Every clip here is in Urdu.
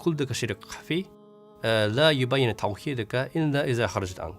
كلك شرك خفي لا يبين توحيدك إلا إذا خرجت عنك.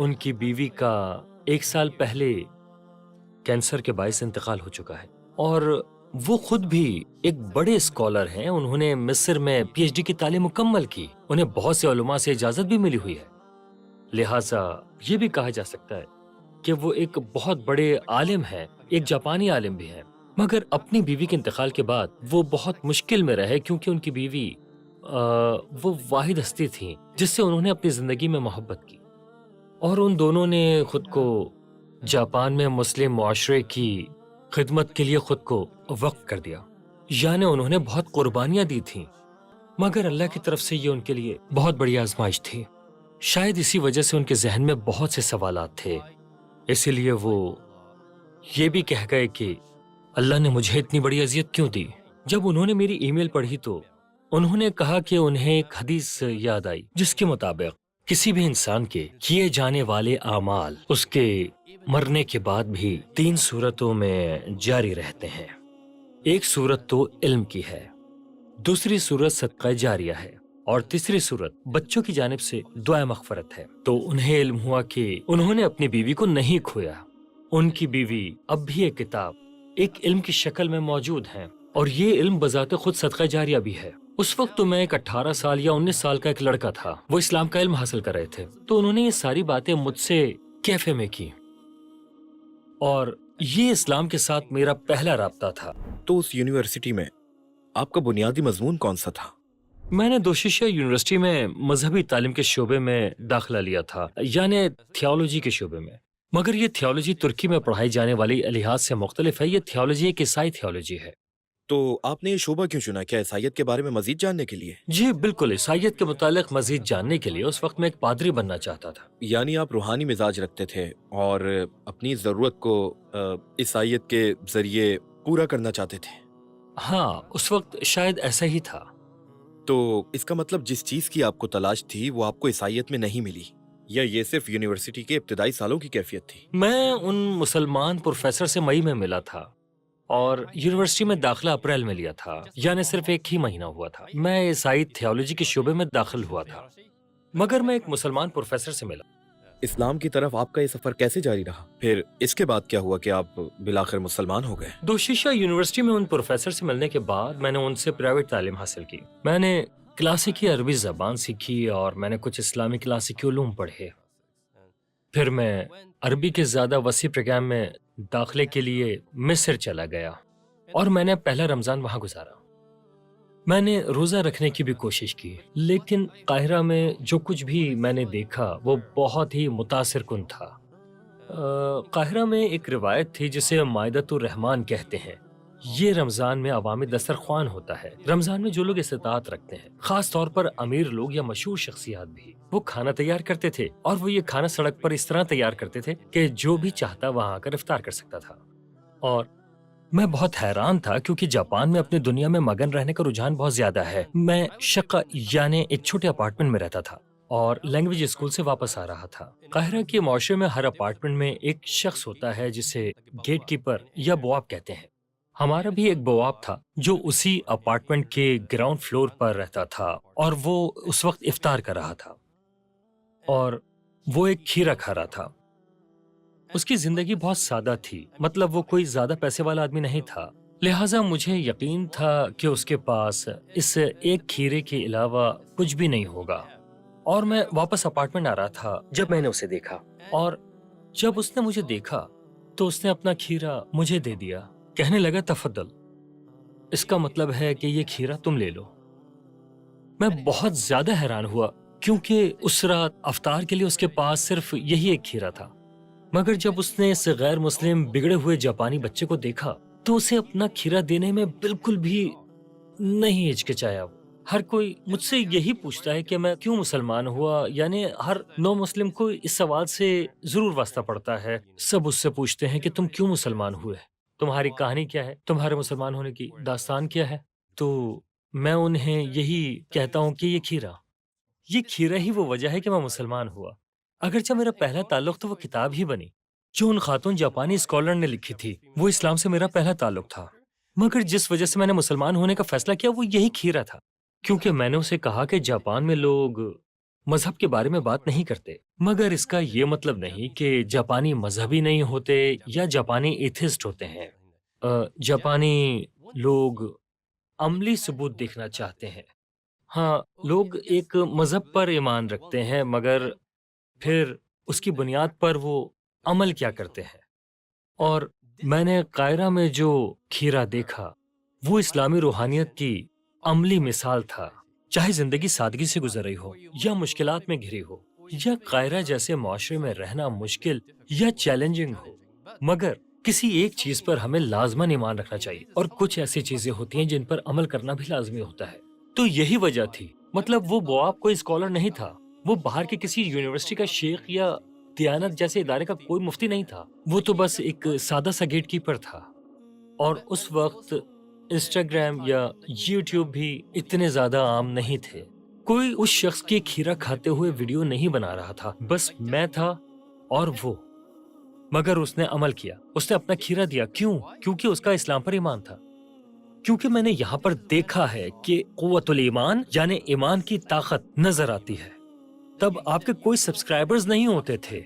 ان کی بیوی کا 1 سال پہلے کینسر کے باعث انتقال ہو چکا ہے، اور وہ خود بھی ایک بڑے اسکالر ہیں۔ انہوں نے مصر میں پی ایچ ڈی کی تعلیم مکمل کی، انہیں بہت سے علماء سے اجازت بھی ملی ہوئی ہے، لہٰذا یہ بھی کہا جا سکتا ہے کہ وہ ایک بہت بڑے عالم ہیں، ایک جاپانی عالم بھی ہیں۔ مگر اپنی بیوی کے انتقال کے بعد وہ بہت مشکل میں رہے، کیونکہ ان کی بیوی وہ واحد ہستی تھی جس سے انہوں نے اپنی زندگی میں محبت کی، اور ان دونوں نے خود کو جاپان میں مسلم معاشرے کی خدمت کے لیے خود کو وقف کر دیا، یعنی انہوں نے بہت قربانیاں دی تھیں، مگر اللہ کی طرف سے یہ ان کے لیے بہت بڑی آزمائش تھی۔ شاید اسی وجہ سے ان کے ذہن میں بہت سے سوالات تھے، اسی لیے وہ یہ بھی کہہ گئے کہ اللہ نے مجھے اتنی بڑی اذیت کیوں دی۔ جب انہوں نے میری ای میل پڑھی تو انہوں نے کہا کہ انہیں ایک حدیث یاد آئی جس کے مطابق کسی بھی انسان کے کیے جانے والے اعمال اس کے مرنے کے بعد بھی 3 صورتوں میں جاری رہتے ہیں۔ ایک صورت تو علم کی ہے، دوسری صورت صدقہ جاریہ ہے، اور تیسری صورت بچوں کی جانب سے دعا مغفرت ہے۔ تو انہیں علم ہوا کہ انہوں نے اپنی بیوی کو نہیں کھویا، ان کی بیوی اب بھی ایک کتاب، ایک علم کی شکل میں موجود ہے، اور یہ علم بذات خود صدقہ جاریہ بھی ہے۔ اس وقت تو میں ایک 18 سال یا 19 سال کا ایک لڑکا تھا، وہ اسلام کا علم حاصل کر رہے تھے، تو انہوں نے یہ ساری باتیں مجھ سے کیفے میں کی، اور یہ اسلام کے ساتھ میرا پہلا رابطہ تھا۔ تو اس یونیورسٹی میں آپ کا بنیادی مضمون کون سا تھا؟ میں نے دوشیشہ یونیورسٹی میں مذہبی تعلیم کے شعبے میں داخلہ لیا تھا، یعنی تھیولوجی کے شعبے میں، مگر یہ تھیولوجی ترکی میں پڑھائی جانے والی لحاظ سے مختلف ہے۔ یہ تھیولوجی ایک عیسائی تھیولوجی ہے۔ تو آپ نے یہ شعبہ کیوں چنا؟ کیا عیسائیت کے بارے میں مزید جاننے کے لیے؟ جی بالکل، عیسائیت کے متعلق مزید جاننے کے لیے۔ اس وقت میں ایک پادری بننا چاہتا تھا۔ یعنی آپ روحانی مزاج رکھتے تھے اور اپنی ضرورت کو عیسائیت کے ذریعے پورا کرنا چاہتے تھے؟ ہاں، اس وقت شاید ایسا ہی تھا۔ تو اس کا مطلب جس چیز کی آپ کو تلاش تھی وہ آپ کو عیسائیت میں نہیں ملی، یا یہ صرف یونیورسٹی کے ابتدائی سالوں کی کیفیت تھی؟ میں ان مسلمان پروفیسر سے مئی میں ملا تھا، اور یونیورسٹی میں داخلہ اپریل میں لیا تھا، یعنی صرف 1 ہی مہینہ ہوا تھا۔ میں عیسائی تھیولوجی کے شعبے میں داخل ہوا تھا، مگر میں ایک مسلمان پروفیسر سے ملا۔ اسلام کی طرف آپ کا یہ سفر کیسے جاری رہا؟ پھر اس کے بعد کیا ہوا کہ آپ بالآخر مسلمان ہو گئے؟ دوشیشہ یونیورسٹی میں ان پروفیسر سے ملنے کے بعد میں نے ان سے پرائیویٹ تعلیم حاصل کی۔ میں نے کلاسیکی عربی زبان سیکھی، اور میں نے کچھ اسلامی کلاسیکی علوم پڑھے۔ پھر میں عربی کے زیادہ وسیع پروگرام میں داخلے کے لیے مصر چلا گیا، اور میں نے پہلا رمضان وہاں گزارا۔ میں نے روزہ رکھنے کی بھی کوشش کی، لیکن قاہرہ میں جو کچھ بھی میں نے دیکھا وہ بہت ہی متاثر کن تھا۔ قاہرہ میں ایک روایت تھی جسے مائدۃ الرحمن کہتے ہیں۔ یہ رمضان میں عوامی دسترخوان ہوتا ہے۔ رمضان میں جو لوگ استطاعت رکھتے ہیں، خاص طور پر امیر لوگ یا مشہور شخصیات بھی، وہ کھانا تیار کرتے تھے، اور وہ یہ کھانا سڑک پر اس طرح تیار کرتے تھے کہ جو بھی چاہتا وہاں آ کر افطار کر سکتا تھا۔ اور میں بہت حیران تھا، کیونکہ جاپان میں اپنی دنیا میں مگن رہنے کا رجحان بہت زیادہ ہے۔ میں شقہ یعنی ایک چھوٹے اپارٹمنٹ میں رہتا تھا، اور لینگویج اسکول سے واپس آ رہا تھا۔ قاہرہ کے معاشرے میں ہر اپارٹمنٹ میں ایک شخص ہوتا ہے جسے گیٹ کیپر یا بواب کہتے ہیں۔ ہمارا بھی ایک بواب تھا جو اسی اپارٹمنٹ کے گراؤنڈ فلور پر رہتا تھا، اور وہ اس وقت افطار کر رہا تھا، اور وہ ایک کھیرا کھا رہا تھا۔ اس کی زندگی بہت سادہ تھی، مطلب وہ کوئی زیادہ پیسے والا آدمی نہیں تھا، لہٰذا مجھے یقین تھا کہ اس کے پاس اس ایک کھیرے کے علاوہ کچھ بھی نہیں ہوگا۔ اور میں واپس اپارٹمنٹ آ رہا تھا جب میں نے اسے دیکھا، اور جب اس نے مجھے دیکھا تو اس نے اپنا کھیرا مجھے دے دیا، کہنے لگا تفضل، اس کا مطلب ہے کہ یہ کھیرا تم لے لو۔ میں بہت زیادہ حیران ہوا، کیونکہ اس رات افطار کے لیے اس کے پاس صرف یہی ایک کھیرا تھا، مگر جب اس نے اس غیر مسلم بگڑے ہوئے جاپانی بچے کو دیکھا تو اسے اپنا کھیرا دینے میں بالکل بھی نہیں ہچکچایا۔ ہر کوئی مجھ سے یہی پوچھتا ہے کہ میں کیوں مسلمان ہوا، یعنی ہر نو مسلم کو اس سوال سے ضرور واسطہ پڑتا ہے۔ سب اس سے پوچھتے ہیں کہ تم کیوں مسلمان ہوئے، تمہاری کہانی کیا ہے، تمہارے مسلمان ہونے کی داستان کیا ہے۔ تو میں انہیں یہی کہتا ہوں کہ یہ کھیرا ہی وہ وجہ ہے کہ میں مسلمان ہوا۔ اگرچہ میرا پہلا تعلق تو وہ کتاب ہی بنی جو ان خاتون جاپانی اسکالر نے لکھی تھی، وہ اسلام سے میرا پہلا تعلق تھا، مگر جس وجہ سے میں نے مسلمان ہونے کا فیصلہ کیا وہ یہی کھیرا تھا، کیونکہ میں نے اسے کہا کہ جاپان میں لوگ مذہب کے بارے میں بات نہیں کرتے، مگر اس کا یہ مطلب نہیں کہ جاپانی مذہبی نہیں ہوتے یا جاپانی ایتھسٹ ہوتے ہیں۔ جاپانی لوگ عملی ثبوت دیکھنا چاہتے ہیں۔ ہاں، لوگ ایک مذہب پر ایمان رکھتے ہیں، مگر پھر اس کی بنیاد پر وہ عمل کیا کرتے ہیں۔ اور میں نے قاہرہ میں جو کھیرا دیکھا وہ اسلامی روحانیت کی عملی مثال تھا، چاہے زندگی سادگی سے گزر رہی ہو یا مشکلات میں گھری ہو یا قاہرہ جیسے معاشرے میں رہنا مشکل یا چیلنجنگ ہو، مگر کسی ایک چیز پر ہمیں لازماً ایمان رکھنا چاہیے، اور کچھ ایسی چیزیں ہوتی ہیں جن پر عمل کرنا بھی لازمی ہوتا ہے۔ تو یہی وجہ تھی، مطلب وہ بواب کوئی اسکالر نہیں تھا، وہ باہر کے کسی یونیورسٹی کا شیخ یا دیانت جیسے ادارے کا کوئی مفتی نہیں تھا، وہ تو بس ایک سادہ سا گیٹ کیپر تھا۔ اور اس وقت انسٹاگرام یا یوٹیوب بھی اتنے زیادہ عام نہیں تھے، کوئی اس شخص کے کھیرا کھاتے ہوئے ویڈیو نہیں بنا رہا تھا، بس میں تھا اور وہ۔ مگر اس نے عمل کیا، اس نے اپنا کھیرا دیا۔ کیوں؟ کیونکہ اس کا اسلام پر ایمان تھا۔ کیونکہ میں نے یہاں پر دیکھا ہے کہ قوت الایمان یعنی ایمان کی طاقت نظر آتی ہے۔ تب آپ کے کوئی سبسکرائبرز نہیں ہوتے تھے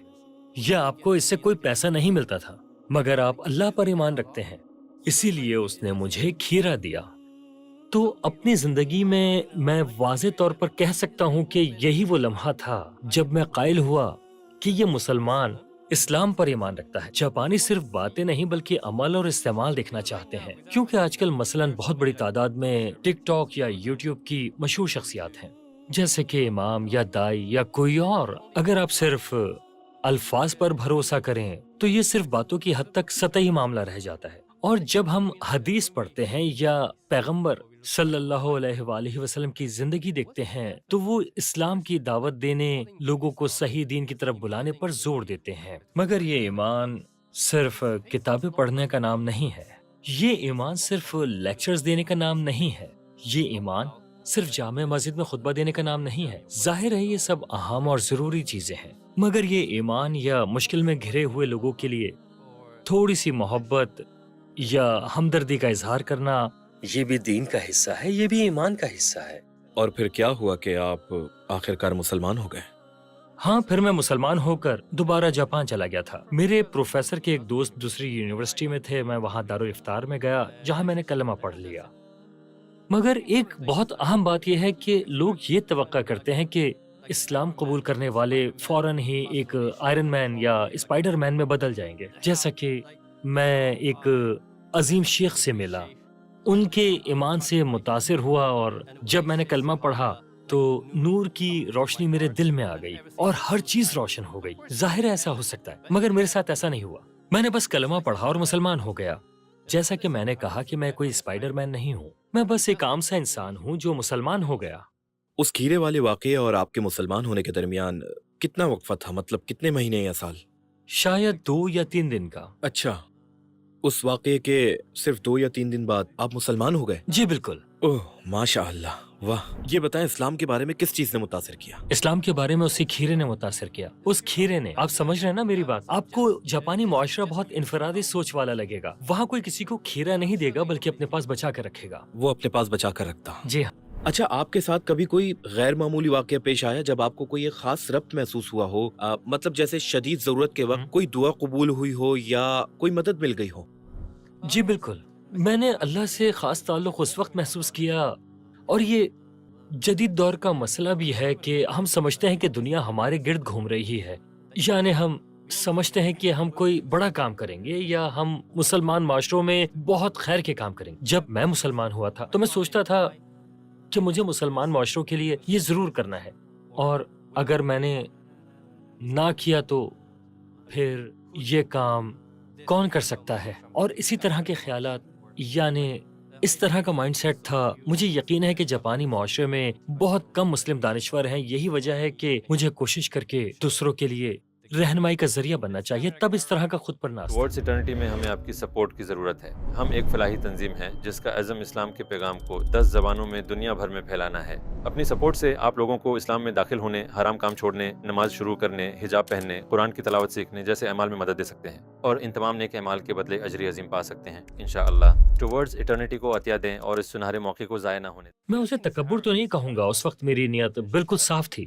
یا آپ کو اس سے کوئی پیسہ نہیں ملتا تھا، مگر آپ اللہ پر ایمان رکھتے ہیں، اسی لیے اس نے مجھے کھیرا دیا۔ تو اپنی زندگی میں واضح طور پر کہہ سکتا ہوں کہ یہی وہ لمحہ تھا جب میں قائل ہوا کہ یہ مسلمان اسلام پر ایمان رکھتا ہے۔ جاپانی صرف باتیں نہیں بلکہ عمل اور استعمال دیکھنا چاہتے ہیں، کیونکہ آج کل مثلاً بہت بڑی تعداد میں ٹک ٹاک یا یوٹیوب کی مشہور شخصیات ہیں، جیسے کہ امام یا دائی یا کوئی اور۔ اگر آپ صرف الفاظ پر بھروسہ کریں تو یہ صرف باتوں کی حد تک سطحی معاملہ رہ جاتا ہے، اور جب ہم حدیث پڑھتے ہیں یا پیغمبر صلی اللہ علیہ وآلہ وسلم کی زندگی دیکھتے ہیں تو وہ اسلام کی دعوت دینے، لوگوں کو صحیح دین کی طرف بلانے پر زور دیتے ہیں۔ مگر یہ ایمان صرف کتابیں پڑھنے کا نام نہیں ہے، یہ ایمان صرف لیکچرز دینے کا نام نہیں ہے، یہ ایمان صرف جامع مسجد میں خطبہ دینے کا نام نہیں ہے۔ ظاہر ہے یہ سب اہم اور ضروری چیزیں ہیں، مگر یہ ایمان یا مشکل میں گھرے ہوئے لوگوں کے لیے تھوڑی سی محبت یا ہمدردی کا اظہار کرنا، یہ بھی دین کا حصہ ہے، یہ بھی ایمان کا حصہ ہے۔ اور پھر کیا ہوا کہ آپ آخرکار مسلمان ہو گئے؟ ہاں، پھر میں مسلمان ہو کر دوبارہ جاپان چلا گیا تھا۔ میرے پروفیسر کے ایک دوست دوسری یونیورسٹی میں تھے، میں وہاں دارالافطار میں گیا جہاں میں نے کلمہ پڑھ لیا۔ مگر ایک بہت اہم بات یہ ہے کہ لوگ یہ توقع کرتے ہیں کہ اسلام قبول کرنے والے فوراً ہی ایک آئرن مین یا اسپائڈر مین میں بدل جائیں گے۔ جیسا کہ میں ایک عظیم شیخ سے ملا، ان کے ایمان سے متاثر ہوا، اور جب میں نے کلمہ پڑھا تو نور کی روشنی میرے دل میں آ گئی اور ہر چیز روشن ہو گئی۔ ظاہر ہے ایسا ہو سکتا ہے، مگر میرے ساتھ ایسا نہیں ہوا۔ میں نے بس کلمہ پڑھا اور مسلمان ہو گیا۔ جیسا کہ میں نے کہا کہ میں کوئی اسپائڈر مین نہیں ہوں، میں بس ایک عام سا انسان ہوں جو مسلمان ہو گیا۔ اس کھیرے والے واقعے اور آپ کے مسلمان ہونے کے درمیان کتنا وقفہ تھا؟ مطلب کتنے مہینے یا سال؟ شاید 2 یا 3 دن کا۔ اچھا، اس واقعے کے صرف 2 یا 3 دن بعد آپ مسلمان ہو گئے؟ جی بالکل۔ اوہ ماشاء اللہ، واہ! یہ بتائیں اسلام کے بارے میں کس چیز نے متاثر کیا؟ اسلام کے بارے میں اسی کھیرے نے متاثر کیا۔ اس کھیرے نے، آپ سمجھ رہے ہیں نا میری بات؟ آپ کو جاپانی معاشرہ بہت انفرادی سوچ والا لگے گا، وہاں کوئی کسی کو کھیرا نہیں دے گا بلکہ اپنے پاس بچا کر رکھے گا۔ وہ اپنے پاس بچا کر رکھتا۔ جی ہاں۔ اچھا، آپ کے ساتھ کبھی کوئی غیر معمولی واقعہ پیش آیا جب آپ کو کوئی ایک خاص ربط محسوس ہوا ہو؟ مطلب جیسے شدید ضرورت کے وقت کوئی دعا قبول ہوئی ہو یا کوئی مدد مل گئی ہو؟ جی بالکل، میں نے اللہ سے خاص تعلق اس وقت محسوس کیا، اور یہ جدید دور کا مسئلہ بھی ہے کہ ہم سمجھتے ہیں کہ دنیا ہمارے گرد گھوم رہی ہے، یعنی ہم سمجھتے ہیں کہ ہم کوئی بڑا کام کریں گے یا ہم مسلمان معاشروں میں بہت خیر کے کام کریں گے۔ جب میں مسلمان ہوا تھا تو میں سوچتا تھا کہ مجھے مسلمان معاشروں کے لیے یہ ضرور کرنا ہے، اور اگر میں نے نہ کیا تو پھر یہ کام کون کر سکتا ہے؟ اور اسی طرح کے خیالات، یعنی اس طرح کا مائنڈ سیٹ تھا۔ مجھے یقین ہے کہ جاپانی معاشرے میں بہت کم مسلم دانشور ہیں، یہی وجہ ہے کہ مجھے کوشش کر کے دوسروں کے لیے رہنمائی کا ذریعہ بننا چاہیے، تب اس طرح کا خود پر ناز۔ ٹوورڈز ایٹرنٹی میں ہمیں آپ کی سپورٹ کی ضرورت ہے۔ ہم ایک فلاحی تنظیم ہے جس کا عزم اسلام کے پیغام کو 10 زبانوں میں دنیا بھر میں پھیلانا ہے۔ اپنی سپورٹ سے آپ لوگوں کو اسلام میں داخل ہونے، حرام کام چھوڑنے، نماز شروع کرنے، حجاب پہننے، قرآن کی تلاوت سیکھنے جیسے اعمال میں مدد دے سکتے ہیں، اور ان تمام نیک اعمال کے بدلے اجر عظیم پا سکتے ہیں انشاءاللہ۔ ٹوورڈز ایٹرنٹی کو عطیہ دیں اور اس سنہرے موقع کو ضائع نہ ہونے دیں۔ میں اسے تکبر تو نہیں کہوں گا، اس وقت میری نیت بالکل صاف تھی۔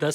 10